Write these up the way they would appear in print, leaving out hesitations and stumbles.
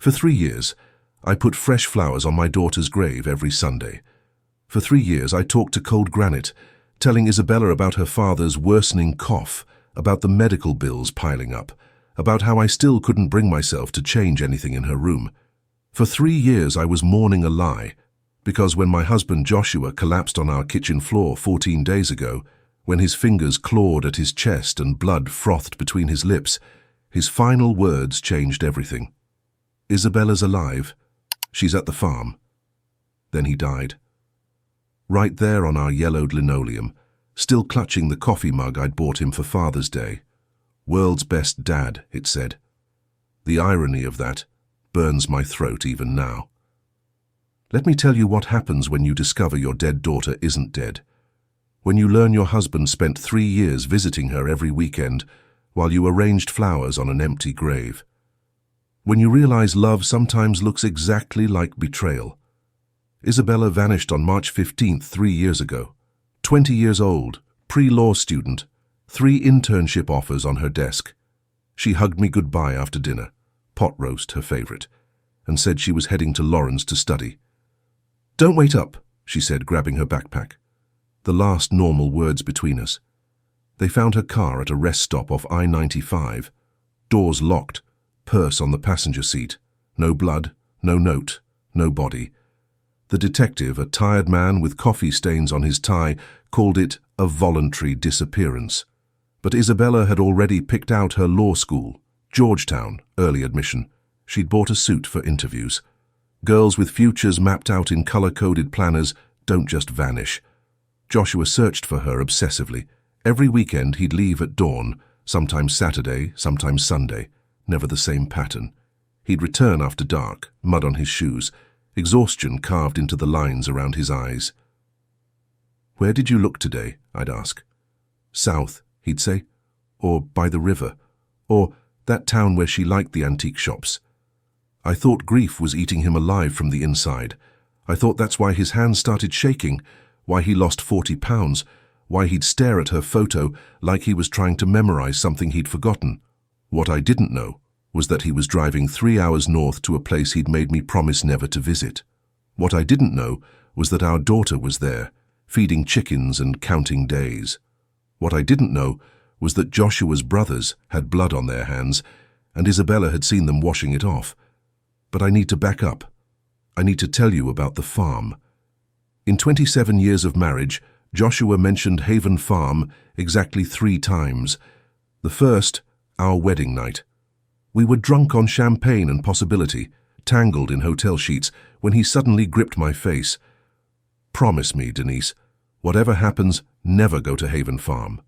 For 3 years, I put fresh flowers on my daughter's grave every Sunday. For 3 years, I talked to cold granite, telling Isabella about her father's worsening cough, about the medical bills piling up, about how I still couldn't bring myself to change anything in her room. For 3 years, I was mourning a lie, because when my husband Joshua collapsed on our kitchen floor 14 days ago, when his fingers clawed at his chest and blood frothed between his lips, his final words changed everything. Isabella's alive. She's at the farm. Then he died. Right there on our yellowed linoleum, still clutching the coffee mug I'd bought him for Father's Day. World's best dad, it said. The irony of that burns my throat even now. Let me tell you what happens when you discover your dead daughter isn't dead. When you learn your husband spent 3 years visiting her every weekend while you arranged flowers on an empty grave. When you realize love sometimes looks exactly like betrayal. Isabella vanished on March 15th 3 years ago. 20 years old, pre-law student, 3 internship offers on her desk. She hugged me goodbye after dinner, pot roast her favorite, and said she was heading to Lawrence to study. "Don't wait up," she said, grabbing her backpack. The last normal words between us. They found her car at a rest stop off I-95. Doors locked, purse on the passenger seat. No blood, no note, no body. The detective, a tired man with coffee stains on his tie, called it a voluntary disappearance. But Isabella had already picked out her law school, Georgetown, early admission. She'd bought a suit for interviews. Girls with futures mapped out in color-coded planners don't just vanish. Joshua searched for her obsessively. Every weekend he'd leave at dawn, sometimes Saturday, sometimes Sunday, never the same pattern. He'd return after dark, mud on his shoes, exhaustion carved into the lines around his eyes. "Where did you look today?" I'd ask. "South," he'd say, or by the river, or that town where she liked the antique shops. I thought grief was eating him alive from the inside. I thought that's why his hands started shaking, why he lost 40 pounds, why he'd stare at her photo like he was trying to memorize something he'd forgotten. What I didn't know was that he was driving 3 hours north to a place he'd made me promise never to visit. What I didn't know was that our daughter was there, feeding chickens and counting days. What I didn't know was that Joshua's brothers had blood on their hands, and Isabella had seen them washing it off. But I need to back up. I need to tell you about the farm. In 27 years of marriage, Joshua mentioned Haven Farm exactly 3 times. The first, our wedding night. We were drunk on champagne and possibility, tangled in hotel sheets, when he suddenly gripped my face. "Promise me, Denise, whatever happens, never go to Haven Farm."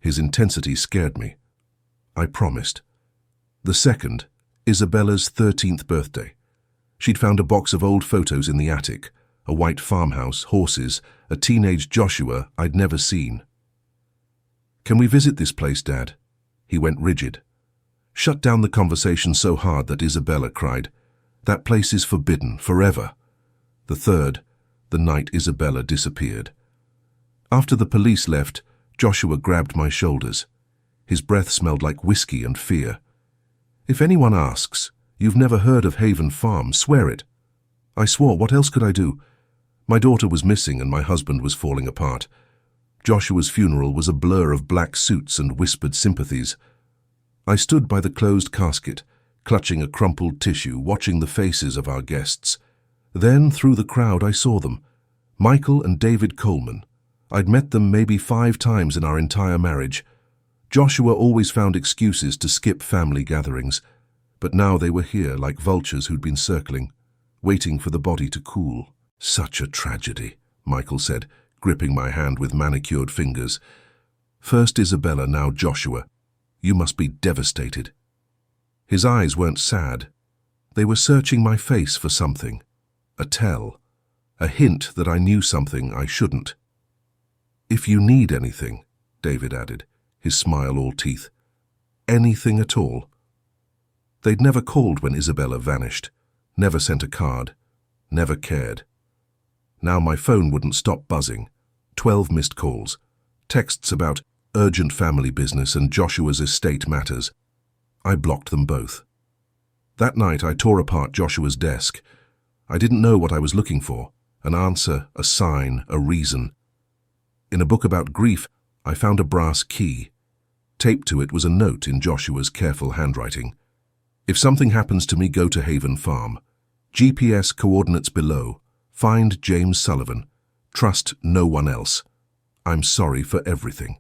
His intensity scared me. I promised. The second, Isabella's 13th birthday. She'd found a box of old photos in the attic, a white farmhouse, horses, a teenage Joshua I'd never seen. "Can we visit this place, Dad?" He went rigid. Shut down the conversation so hard that Isabella cried, "That place is forbidden, forever." The third, the night Isabella disappeared. After the police left, Joshua grabbed my shoulders. His breath smelled like whiskey and fear. "If anyone asks, you've never heard of Haven Farm, swear it." I swore. What else could I do? My daughter was missing and my husband was falling apart. Joshua's funeral was a blur of black suits and whispered sympathies. I stood by the closed casket, clutching a crumpled tissue, watching the faces of our guests. Then, through the crowd, I saw them. Michael and David Coleman. I'd met them maybe 5 times in our entire marriage. Joshua always found excuses to skip family gatherings, but now they were here like vultures who'd been circling, waiting for the body to cool. "Such a tragedy," Michael said, gripping my hand with manicured fingers. "First Isabella, now Joshua. You must be devastated." His eyes weren't sad. They were searching my face for something. A tell. A hint that I knew something I shouldn't. "If you need anything," David added, his smile all teeth. "Anything at all." They'd never called when Isabella vanished, never sent a card, never cared. Now my phone wouldn't stop buzzing. 12 missed calls, texts about urgent family business and Joshua's estate matters. I blocked them both. That night I tore apart Joshua's desk. I didn't know what I was looking for, an answer, a sign, a reason. In a book about grief, I found a brass key. Taped to it was a note in Joshua's careful handwriting. If something happens to me, go to Haven Farm. GPS coordinates below. Find James Sullivan. Trust no one else. I'm sorry for everything.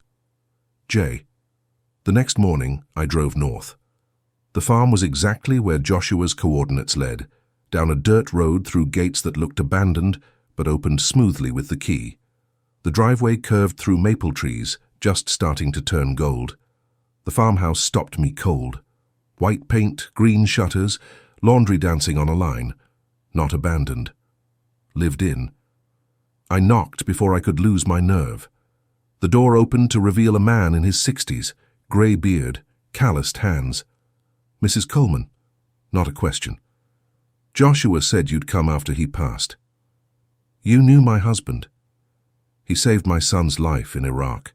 J. The next morning, I drove north. The farm was exactly where Joshua's coordinates led, down a dirt road through gates that looked abandoned but opened smoothly with the key. The driveway curved through maple trees, just starting to turn gold. The farmhouse stopped me cold. White paint, green shutters, laundry dancing on a line. Not abandoned. Lived in. I knocked before I could lose my nerve. The door opened to reveal a man in his 60s, grey beard, calloused hands. Mrs. Coleman. Not a question. Joshua said you'd come after he passed. You knew my husband. He saved my son's life in Iraq,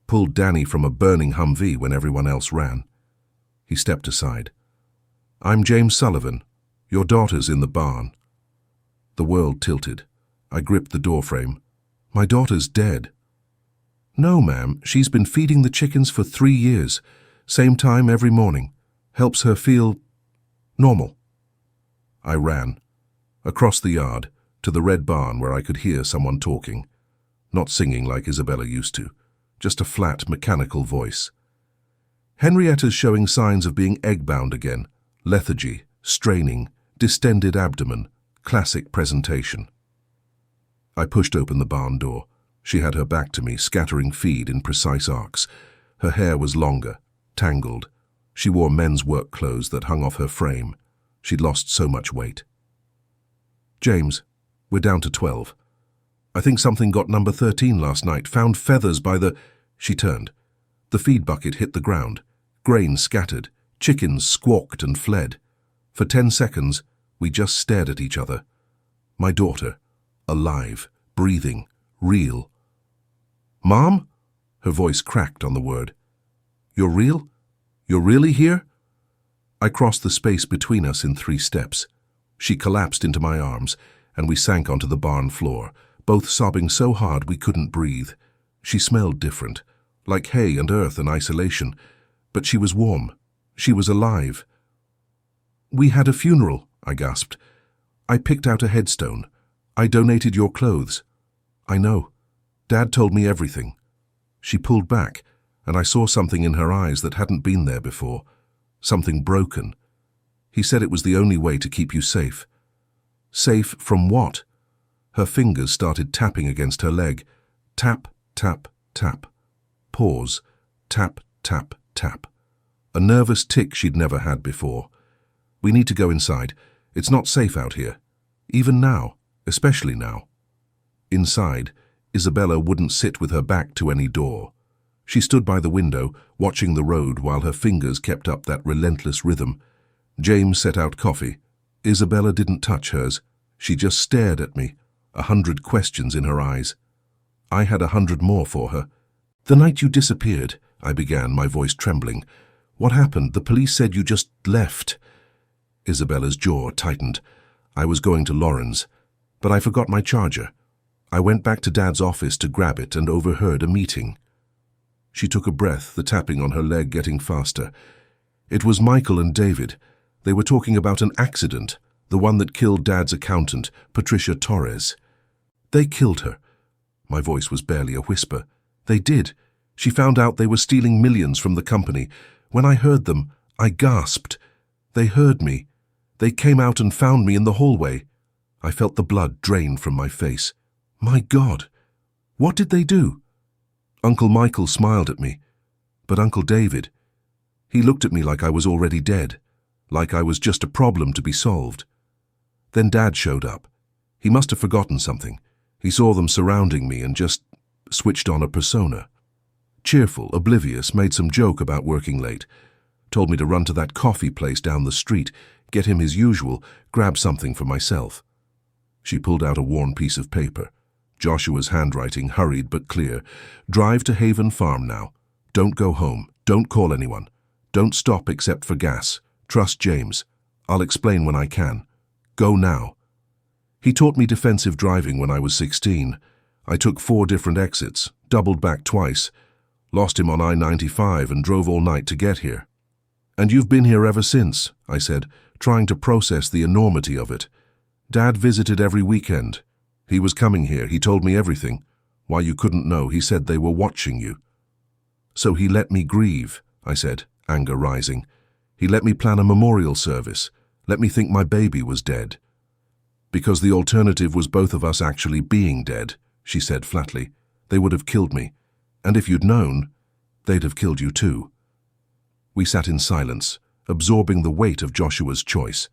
pulled Danny from a burning Humvee when everyone else ran. He stepped aside. I'm James Sullivan. Your daughter's in the barn. The world tilted. I gripped the doorframe. My daughter's dead. No, ma'am. She's been feeding the chickens for 3 years. Same time every morning. Helps her feel normal. I ran. Across the yard, to the red barn where I could hear someone talking. Not singing like Isabella used to. Just a flat, mechanical voice. Henrietta's showing signs of being egg-bound again. Lethargy, straining, distended abdomen. Classic presentation. I pushed open the barn door. She had her back to me, scattering feed in precise arcs. Her hair was longer, tangled. She wore men's work clothes that hung off her frame. She'd lost so much weight. James, we're down to 12. I think something got number 13 last night. Found feathers by the... She turned. The feed bucket hit the ground. Grain scattered. Chickens squawked and fled. For 10 seconds, we just stared at each other. My daughter, alive, breathing, real. Mom? Her voice cracked on the word. You're real? You're really here? I crossed the space between us in 3 steps. She collapsed into my arms, and we sank onto the barn floor, both sobbing so hard we couldn't breathe. She smelled different, like hay and earth and isolation, but she was warm. She was alive. We had a funeral, I gasped. I picked out a headstone. I donated your clothes. I know. Dad told me everything. She pulled back, and I saw something in her eyes that hadn't been there before. Something broken. He said it was the only way to keep you safe. Safe from what? Her fingers started tapping against her leg. Tap, tap, tap. Pause. Tap, tap, tap. A nervous tick she'd never had before. We need to go inside. It's not safe out here. Even now. Especially now. Inside, Isabella wouldn't sit with her back to any door. She stood by the window, watching the road while her fingers kept up that relentless rhythm. James set out coffee. Isabella didn't touch hers. She just stared at me, 100 questions in her eyes. I had 100 more for her. The night you disappeared, I began, my voice trembling. What happened? The police said you just left. Isabella's jaw tightened. I was going to Lauren's, but I forgot my charger. I went back to Dad's office to grab it and overheard a meeting. She took a breath, the tapping on her leg getting faster. It was Michael and David. They were talking about an accident, the one that killed Dad's accountant, Patricia Torres. They killed her. My voice was barely a whisper. They did. She found out they were stealing millions from the company. When I heard them, I gasped. They heard me. They came out and found me in the hallway. I felt the blood drain from my face. My God! What did they do? Uncle Michael smiled at me. But Uncle David, he looked at me like I was already dead, like I was just a problem to be solved. Then Dad showed up. He must have forgotten something. He saw them surrounding me and just switched on a persona. Cheerful, oblivious, made some joke about working late. Told me to run to that coffee place down the street, get him his usual, grab something for myself. She pulled out a worn piece of paper. Joshua's handwriting, hurried but clear. Drive to Haven Farm now. Don't go home. Don't call anyone. Don't stop except for gas. Trust James. I'll explain when I can. Go now. He taught me defensive driving when I was 16. I took 4 different exits, doubled back twice, lost him on I-95 and drove all night to get here. And you've been here ever since, I said, trying to process the enormity of it. Dad visited every weekend. He was coming here, he told me everything. Why you couldn't know, he said they were watching you. So he let me grieve, I said, anger rising. He let me plan a memorial service, let me think my baby was dead. Because the alternative was both of us actually being dead, she said flatly. They would have killed me. And if you'd known, they'd have killed you too. We sat in silence, absorbing the weight of Joshua's choice.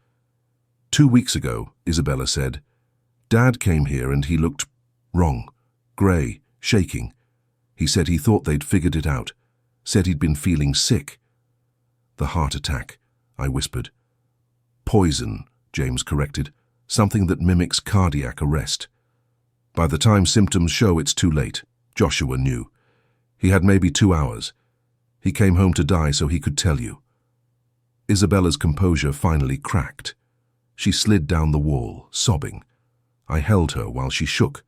2 weeks ago, Isabella said, Dad came here and he looked wrong, grey, shaking. He said he thought they'd figured it out, said he'd been feeling sick. The heart attack, I whispered. Poison, James corrected, something that mimics cardiac arrest. By the time symptoms show, it's too late, Joshua knew. He had maybe 2 hours. He came home to die so he could tell you. Isabella's composure finally cracked. She slid down the wall, sobbing. I held her while she shook,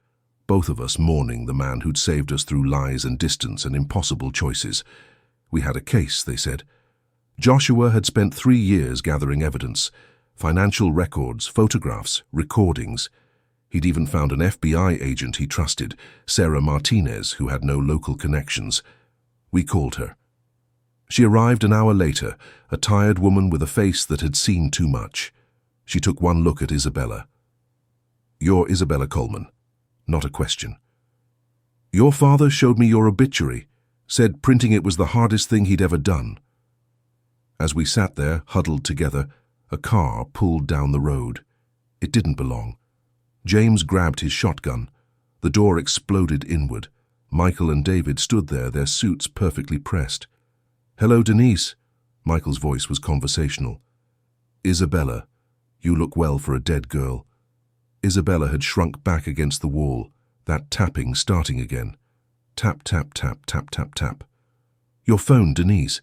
both of us mourning the man who'd saved us through lies and distance and impossible choices. We had a case, they said. Joshua had spent 3 years gathering evidence, financial records, photographs, recordings. He'd even found an FBI agent he trusted, Sarah Martinez, who had no local connections. We called her. She arrived an hour later, a tired woman with a face that had seen too much. She took one look at Isabella. You're Isabella Coleman. Not a question. Your father showed me your obituary, said printing it was the hardest thing he'd ever done. As we sat there, huddled together, a car pulled down the road. It didn't belong. James grabbed his shotgun. The door exploded inward. Michael and David stood there, their suits perfectly pressed. Hello, Denise. Michael's voice was conversational. Isabella, you look well for a dead girl. Isabella had shrunk back against the wall, that tapping starting again. Tap, tap, tap, tap, tap, tap. Your phone, Denise.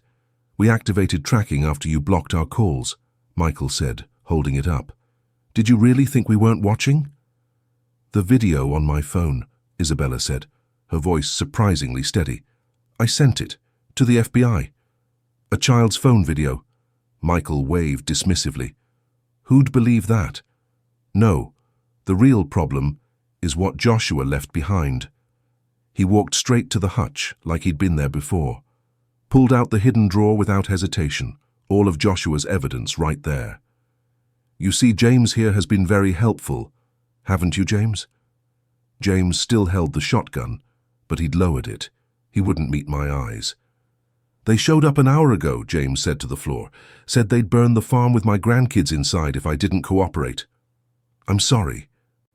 We activated tracking after you blocked our calls, Michael said, holding it up. Did you really think we weren't watching? The video on my phone, Isabella said, her voice surprisingly steady. I sent it to the FBI. A child's phone video. Michael waved dismissively. Who'd believe that? No, the real problem is what Joshua left behind. He walked straight to the hutch like he'd been there before. Pulled out the hidden drawer without hesitation, all of Joshua's evidence right there. You see, James here has been very helpful, haven't you, James? James still held the shotgun, but he'd lowered it. He wouldn't meet my eyes. They showed up an hour ago, James said to the floor. Said they'd burn the farm with my grandkids inside if I didn't cooperate. I'm sorry.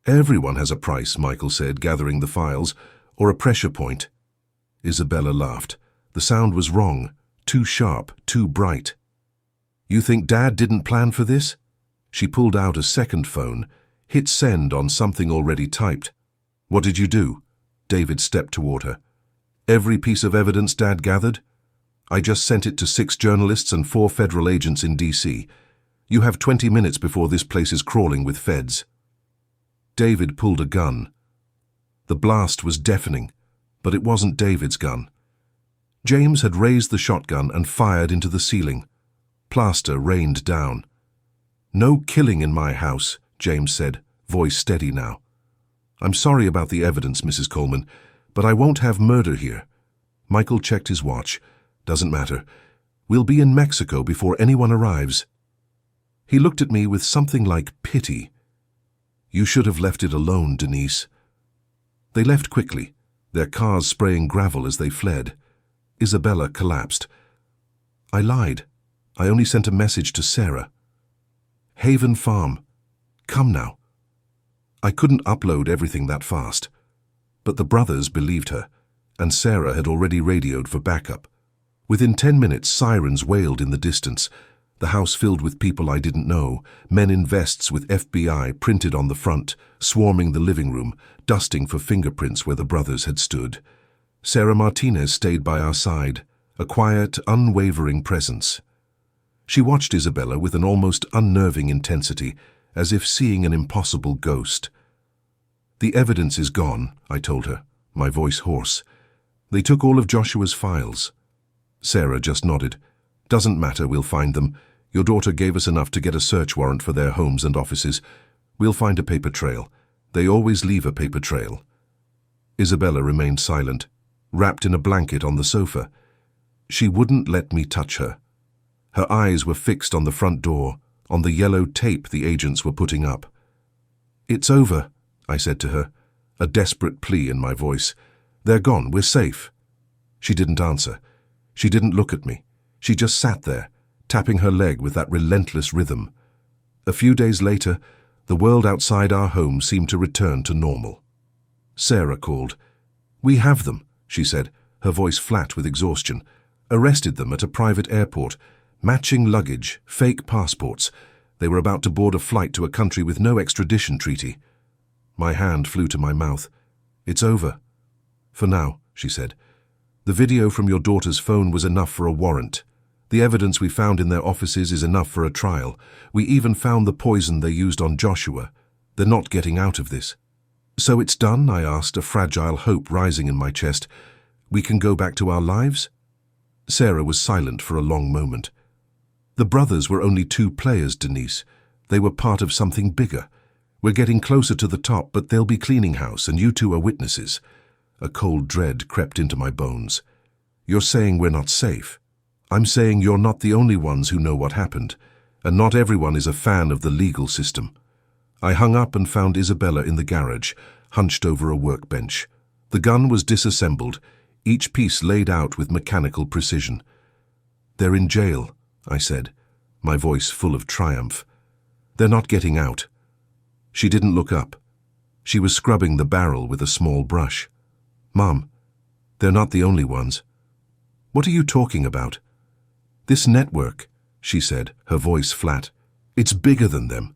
Everyone has a price, Michael said, gathering the files, or a pressure point. Isabella laughed. The sound was wrong, too sharp, too bright. You think Dad didn't plan for this? She pulled out a second phone, hit send on something already typed. What did you do? David stepped toward her. Every piece of evidence Dad gathered? I just sent it to 6 journalists and 4 federal agents in D.C. You have 20 minutes before this place is crawling with feds. David pulled a gun. The blast was deafening, but it wasn't David's gun. James had raised the shotgun and fired into the ceiling. Plaster rained down. No killing in my house, James said, voice steady now. I'm sorry about the evidence, Mrs. Coleman, but I won't have murder here. Michael checked his watch. Doesn't matter. We'll be in Mexico before anyone arrives. He looked at me with something like pity. You should have left it alone, Denise. They left quickly, their cars spraying gravel as they fled. Isabella collapsed. I lied. I only sent a message to Sarah. Haven Farm. Come now. I couldn't upload everything that fast. But the brothers believed her, and Sarah had already radioed for backup. Within 10 minutes, sirens wailed in the distance. The house filled with people I didn't know, men in vests with FBI printed on the front, swarming the living room, dusting for fingerprints where the brothers had stood. Sarah Martinez stayed by our side, a quiet, unwavering presence. She watched Isabella with an almost unnerving intensity, as if seeing an impossible ghost. "The evidence is gone," I told her, my voice hoarse. "They took all of Joshua's files." Sarah just nodded. "Doesn't matter, we'll find them. Your daughter gave us enough to get a search warrant for their homes and offices. We'll find a paper trail. They always leave a paper trail." Isabella remained silent, wrapped in a blanket on the sofa. She wouldn't let me touch her. Her eyes were fixed on the front door, on the yellow tape the agents were putting up. "It's over," I said to her, a desperate plea in my voice. "They're gone, we're safe." She didn't answer. She didn't look at me. She just sat there, tapping her leg with that relentless rhythm. A few days later, the world outside our home seemed to return to normal. Sarah called. "We have them," she said, her voice flat with exhaustion. "Arrested them at a private airport. Matching luggage, fake passports. They were about to board a flight to a country with no extradition treaty." My hand flew to my mouth. "It's over." "For now," she said. "The video from your daughter's phone was enough for a warrant. The evidence we found in their offices is enough for a trial. We even found the poison they used on Joshua. They're not getting out of this." "So it's done?" I asked, a fragile hope rising in my chest. "We can go back to our lives?" Sarah was silent for a long moment. "The brothers were only two players, Denise. They were part of something bigger. We're getting closer to the top, but they'll be cleaning house, and you two are witnesses." A cold dread crept into my bones. "You're saying we're not safe. I'm saying you're not the only ones who know what happened, and not everyone is a fan of the legal system." I hung up and found Isabella in the garage, hunched over a workbench. The gun was disassembled, each piece laid out with mechanical precision. "They're in jail," I said, my voice full of triumph. "They're not getting out." She didn't look up. She was scrubbing the barrel with a small brush. "Mom, they're not the only ones." "What are you talking about?" "This network," she said, her voice flat. "It's bigger than them.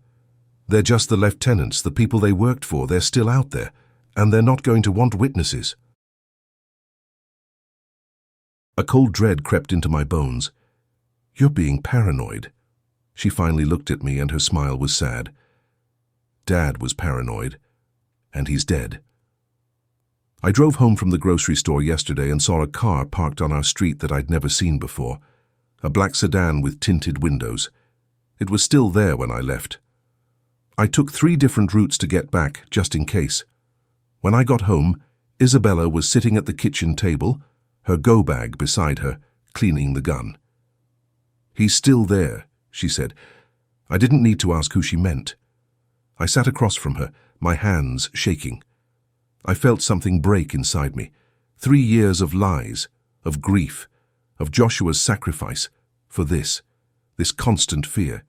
They're just the lieutenants, the people they worked for. They're still out there, and they're not going to want witnesses." A cold dread crept into my bones. "You're being paranoid." She finally looked at me, and her smile was sad. "Dad was paranoid, and he's dead." I drove home from the grocery store yesterday and saw a car parked on our street that I'd never seen before. A black sedan with tinted windows. It was still there when I left. I took 3 different routes to get back, just in case. When I got home, Isabella was sitting at the kitchen table, her go bag beside her, cleaning the gun. "He's still there," she said. I didn't need to ask who she meant. I sat across from her, my hands shaking. I felt something break inside me. 3 years of lies, of grief, of Joshua's sacrifice, for this constant fear.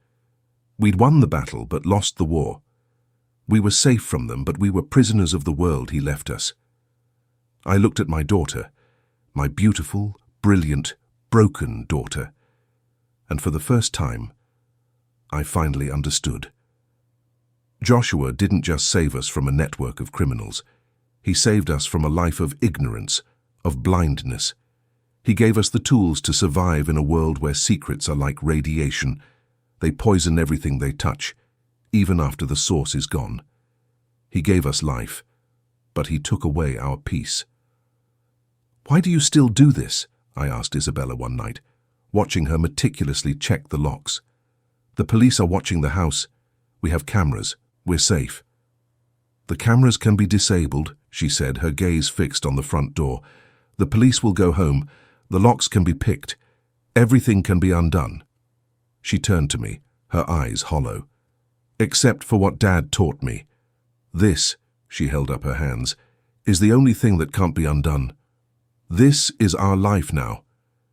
We'd won the battle but lost the war. We were safe from them, but we were prisoners of the world he left us. I looked at my daughter, my beautiful, brilliant, broken daughter, and for the first time, I finally understood. Joshua didn't just save us from a network of criminals. He saved us from a life of ignorance, of blindness. He gave us the tools to survive in a world where secrets are like radiation. They poison everything they touch, even after the source is gone. He gave us life, but he took away our peace. "Why do you still do this?" I asked Isabella one night, watching her meticulously check the locks. "The police are watching the house. We have cameras. We're safe." "The cameras can be disabled," she said, her gaze fixed on the front door. "The police will go home. The locks can be picked. Everything can be undone." She turned to me, her eyes hollow. "Except for what Dad taught me. This," she held up her hands, "is the only thing that can't be undone. This is our life now.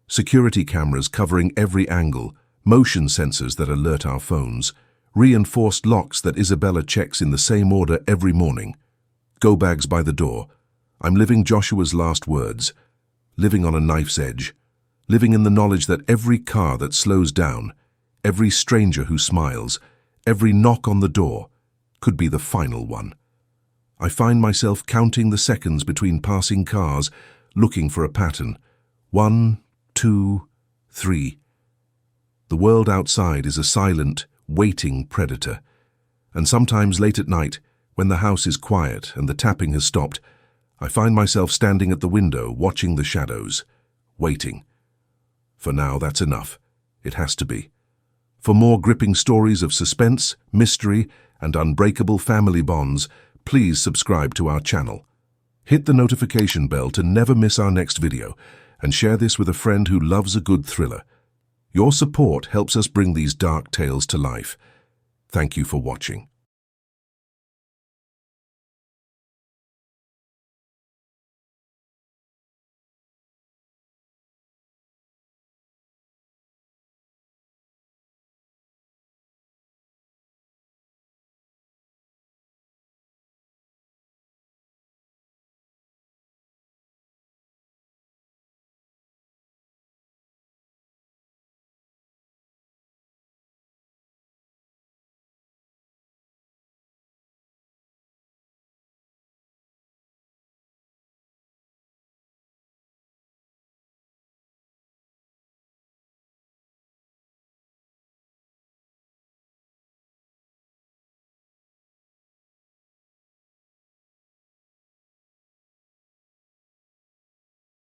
Security cameras covering every angle, motion sensors that alert our phones, reinforced locks that Isabella checks in the same order every morning. Go bags by the door. I'm living Joshua's last words, living on a knife's edge, living in the knowledge that every car that slows down, every stranger who smiles, every knock on the door could be the final one. I find myself counting the seconds between passing cars, looking for a pattern. 1, 2, 3. The world outside is a silent, waiting predator. And sometimes late at night, when the house is quiet and the tapping has stopped, I find myself standing at the window watching the shadows, waiting. For now, that's enough. It has to be. For more gripping stories of suspense, mystery, and unbreakable family bonds, please subscribe to our channel. Hit the notification bell to never miss our next video, and share this with a friend who loves a good thriller. Your support helps us bring these dark tales to life. Thank you for watching.